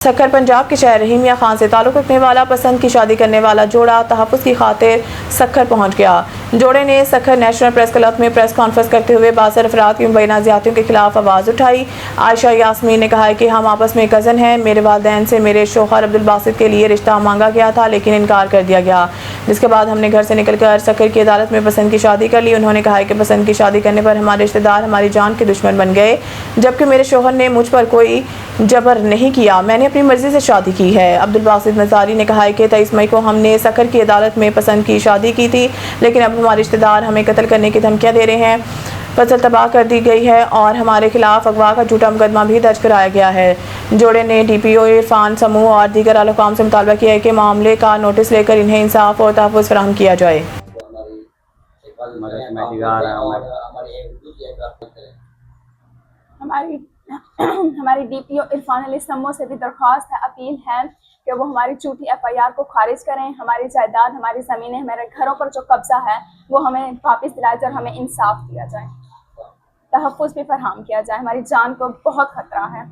सक्खर पंजाब के शहर रहीमिया खान से ताल्लुक़ रखने वाला पसंद की शादी करने वाला जोड़ा तहफ़्फ़ुज़ की खातिर सक्खर पहुँच गया। जोड़े ने सक्खर नेशनल प्रेस क्लब में प्रेस कॉन्फ्रेंस करते हुए बासर अफराद की मुबैना ज़्यादतियों के खिलाफ आवाज़ उठाई। आयशा यास्मीन ने कहा है कि हम आपस में कज़न हैं। मेरे वालिदैन से मेरे शौहर अब्दुल बासित के लिए रिश्ता मांगा गया था, लेकिन इनकार कर दिया गया, जिसके बाद हमने घर से निकलकर सक्खर की अदालत में पसंद की शादी कर ली। उन्होंने कहा है कि पसंद की शादी करने पर हमारे रिश्तेदार हमारी जान के दुश्मन बन गए, जबकि मेरे शौहर ने मुझ पर कोई जबर नहीं किया, मैंने अपनी मर्जी से शादी की है। अब्दुल बासित नज़ारी ने कहा है कि 23 मई को हमने सक्खर की अदालत में पसंद की शादी की थी, लेकिन अब हमारे रिश्तेदार हमें कत्ल करने की धमकियां दे रहे हैं। फसल तबाह कर दी गई है और हमारे खिलाफ अगवा का झूठा मुकदमा भी दर्ज कराया गया है। जोड़े ने DPO इरफान समूह और दीगर अहकाम से मुतालबा किया है कि मामले का नोटिस लेकर इन्हें इंसाफ और तहफ़्फ़ुज़ फराहम किया जाए। हमारी DPO इरफान अली समूह से भी दरख्वास्त है, अपील है कि वो हमारी झूठी FIR को खारिज करें। हमारी जायदाद, हमारी ज़मीनें, हमारे घरों पर जो कब्जा है वो हमें वापस दिलाया जाए और हमें इंसाफ दिया जाए, तहफ़्फ़ुज़ भी फराहम किया जाए। हमारी जान को बहुत खतरा है।